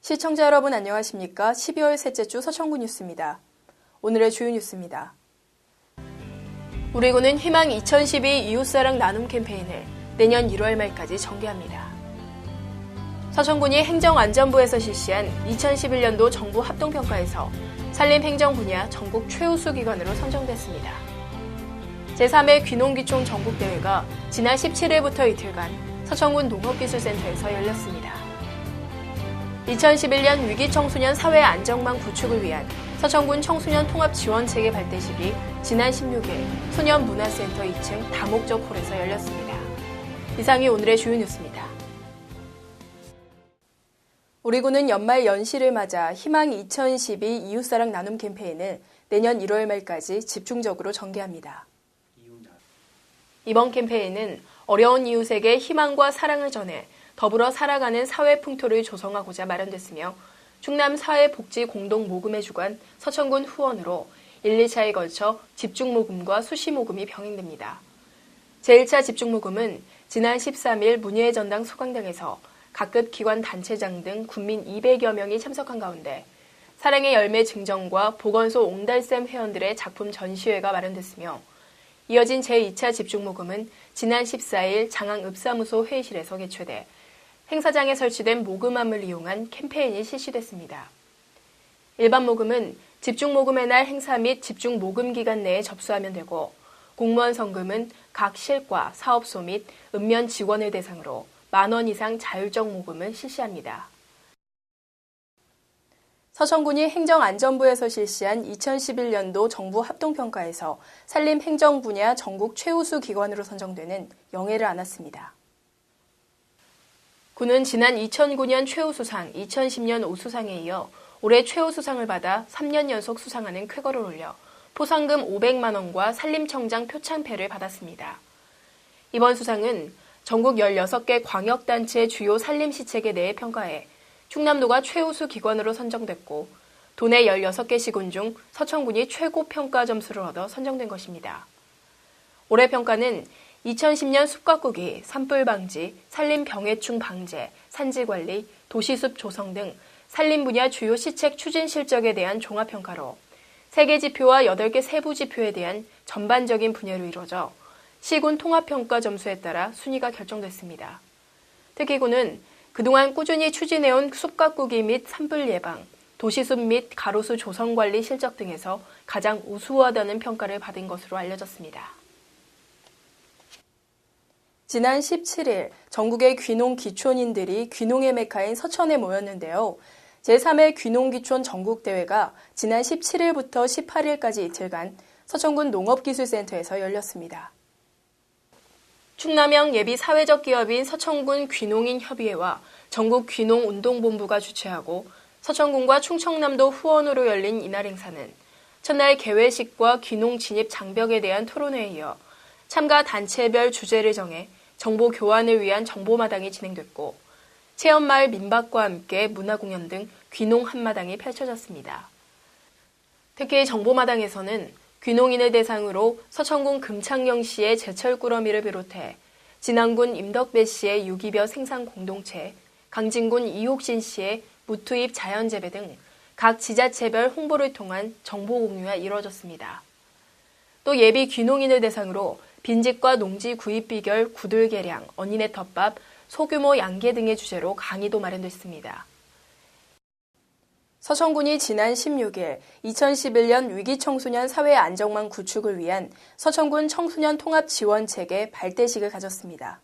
시청자 여러분 안녕하십니까? 12월 셋째 주 서천구 뉴스입니다. 오늘의 주요 뉴스입니다. 우리 군은 희망 2012 이웃사랑 나눔 캠페인을 내년 1월 말까지 전개합니다. 서천군이 행정안전부에서 실시한 2011년도 정부 합동평가에서 산림행정 분야 전국 최우수 기관으로 선정됐습니다. 제3회 귀농귀촌 전국대회가 지난 17일부터 이틀간 서천군 농업기술센터에서 열렸습니다. 2011년 위기청소년 사회 안정망 구축을 위한 서천군 청소년 통합지원체계 발대식이 지난 16일 소년문화센터 2층 다목적 홀에서 열렸습니다. 이상이 오늘의 주요 뉴스입니다. 우리 군은 연말 연시를 맞아 희망 2012 이웃사랑 나눔 캠페인을 내년 1월 말까지 집중적으로 전개합니다. 이번 캠페인은 어려운 이웃에게 희망과 사랑을 전해 더불어 살아가는 사회 풍토를 조성하고자 마련됐으며 충남 사회복지공동모금회 주관 서천군 후원으로 1, 2차에 걸쳐 집중모금과 수시모금이 병행됩니다. 제1차 집중모금은 지난 13일 문예의 전당 소강당에서 각급 기관 단체장 등 군민 200여 명이 참석한 가운데 사랑의 열매 증정과 보건소 옹달샘 회원들의 작품 전시회가 마련됐으며 이어진 제2차 집중모금은 지난 14일 장항읍사무소 회의실에서 개최돼 행사장에 설치된 모금함을 이용한 캠페인이 실시됐습니다. 일반 모금은 집중모금의 날 행사 및 집중모금 기간 내에 접수하면 되고 공무원 성금은 각 실과, 사업소 및 읍면 직원을 대상으로 만원 이상 자율적 모금을 실시합니다. 서천군이 행정안전부에서 실시한 2011년도 정부 합동평가에서 산림행정 분야 전국 최우수 기관으로 선정되는 영예를 안았습니다. 군은 지난 2009년 최우수상, 2010년 우수상에 이어 올해 최우수상을 받아 3년 연속 수상하는 쾌거를 올려 포상금 500만 원과 산림청장 표창패를 받았습니다. 이번 수상은 전국 16개 광역단체 주요 산림시책에 대해 평가해 충남도가 최우수 기관으로 선정됐고 도내 16개 시군 중 서천군이 최고 평가 점수를 얻어 선정된 것입니다. 올해 평가는 2010년 숲가꾸기, 산불 방지, 산림 병해충 방제, 산지 관리, 도시숲 조성 등 산림 분야 주요 시책 추진 실적에 대한 종합평가로 3개 지표와 8개 세부 지표에 대한 전반적인 분야로 이루어져 시군 통합평가 점수에 따라 순위가 결정됐습니다. 특히 군은 그동안 꾸준히 추진해온 숲가꾸기 및 산불 예방, 도시숲 및 가로수 조성 관리 실적 등에서 가장 우수하다는 평가를 받은 것으로 알려졌습니다. 지난 17일 전국의 귀농 귀촌인들이 귀농의 메카인 서천에 모였는데요. 제3회 귀농귀촌 전국대회가 지난 17일부터 18일까지 이틀간 서천군 농업기술센터에서 열렸습니다. 충남형 예비 사회적 기업인 서천군 귀농인협의회와 전국 귀농운동본부가 주최하고 서천군과 충청남도 후원으로 열린 이날 행사는 첫날 개회식과 귀농 진입 장벽에 대한 토론회에 이어 참가 단체별 주제를 정해 정보 교환을 위한 정보마당이 진행됐고 체험마을 민박과 함께 문화공연 등 귀농 한마당이 펼쳐졌습니다. 특히 정보마당에서는 귀농인을 대상으로 서천군 금창영시의 제철꾸러미를 비롯해 진안군 임덕배 씨의 유기벼 생산 공동체, 강진군 이옥신 씨의 무투입 자연재배 등 각 지자체별 홍보를 통한 정보 공유가 이루어졌습니다. 또 예비 귀농인을 대상으로 빈집과 농지 구입 비결, 구들 개량, 언니네 텃밥, 소규모 양계 등의 주제로 강의도 마련됐습니다. 서천군이 지난 16일 2011년 위기청소년 사회 안정망 구축을 위한 서천군 청소년 통합지원체계 발대식을 가졌습니다.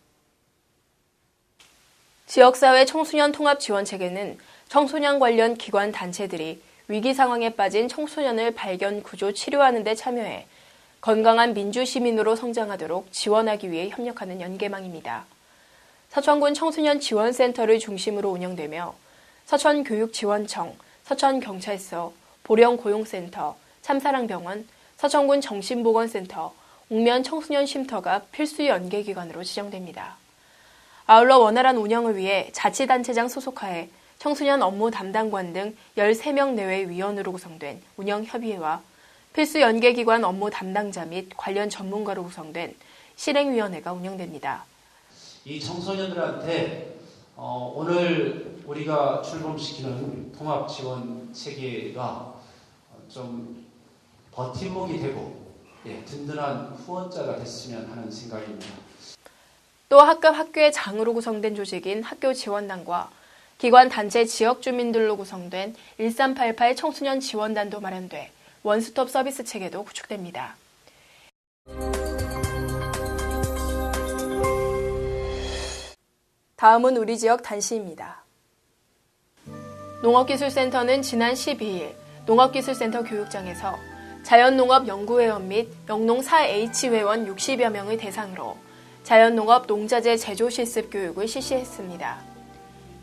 지역사회 청소년 통합지원체계는 청소년 관련 기관 단체들이 위기 상황에 빠진 청소년을 발견, 구조, 치료하는 데 참여해 건강한 민주시민으로 성장하도록 지원하기 위해 협력하는 연계망입니다. 서천군 청소년지원센터를 중심으로 운영되며 서천교육지원청, 서천경찰서, 보령고용센터, 참사랑병원, 서천군 정신보건센터, 옥면 청소년쉼터가 필수 연계기관으로 지정됩니다. 아울러 원활한 운영을 위해 자치단체장 소속하에 청소년 업무 담당관 등 13명 내외 위원으로 구성된 운영협의회와 필수 연계기관 업무 담당자 및 관련 전문가로 구성된 실행위원회가 운영됩니다. 이 청소년들한테 오늘 우리가 출범시키는 통합 지원 체계가 좀 버팀목이 되고 든든한 후원자가 됐으면 하는 생각입니다. 또 학급 학교의 장으로 구성된 조직인 학교지원단과 기관 단체 지역 주민들로 구성된 1388 청소년 지원단도 마련돼 원스톱 서비스 체계도 구축됩니다. 다음은 우리 지역 단시입니다. 농업기술센터는 지난 12일 농업기술센터 교육장에서 자연농업연구회원 및 영농 4H 회원 60여 명을 대상으로 자연농업 농자재 제조 실습 교육을 실시했습니다.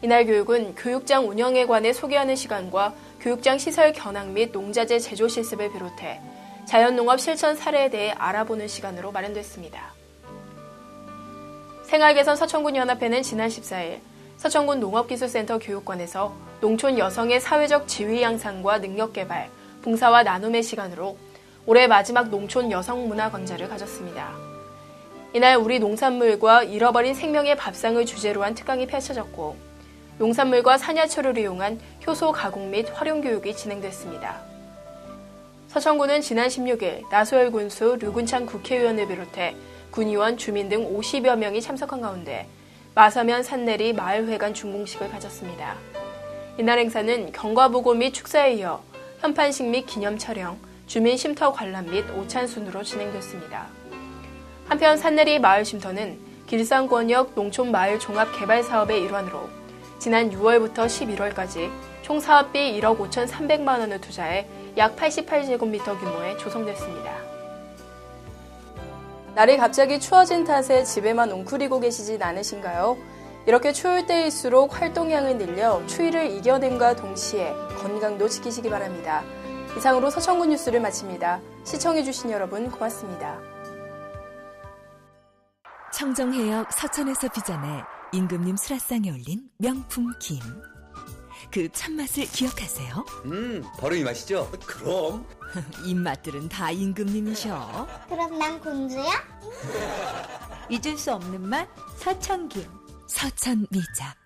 이날 교육은 교육장 운영에 관해 소개하는 시간과 교육장 시설 견학 및 농자재 제조 실습을 비롯해 자연농업 실천 사례에 대해 알아보는 시간으로 마련됐습니다. 생활개선 서천군 연합회는 지난 14일 서천군 농업기술센터 교육관에서 농촌 여성의 사회적 지위 양상과 능력 개발, 봉사와 나눔의 시간으로 올해 마지막 농촌 여성 문화 강좌를 가졌습니다. 이날 우리 농산물과 잃어버린 생명의 밥상을 주제로 한 특강이 펼쳐졌고 농산물과 산야초를 이용한 효소 가공 및 활용 교육이 진행됐습니다. 서천군은 지난 16일 나소열 군수, 류군창 국회의원을 비롯해 군의원, 주민 등 50여 명이 참석한 가운데 마서면 산내리 마을회관 준공식을 가졌습니다. 이날 행사는 경과보고 및 축사에 이어 현판식 및 기념 촬영, 주민 쉼터 관람 및 오찬 순으로 진행됐습니다. 한편 산내리 마을쉼터는 길산권역 농촌마을 종합개발사업의 일환으로 지난 6월부터 11월까지 총 사업비 1억 5,300만 원을 투자해 약 88제곱미터 규모에 조성됐습니다. 날이 갑자기 추워진 탓에 집에만 웅크리고 계시진 않으신가요? 이렇게 추울 때일수록 활동량을 늘려 추위를 이겨냄과 동시에 건강도 지키시기 바랍니다. 이상으로 서천군 뉴스를 마칩니다. 시청해주신 여러분 고맙습니다. 청정해역 서천에서 빚어내 임금님 수라상에 올린 명품 김. 그 참맛을 기억하세요? 바로 이 맛이죠? 그럼. 입맛들은 다 임금님이셔. 그럼 난 공주야? 잊을 수 없는 맛 서천김. 서천미작.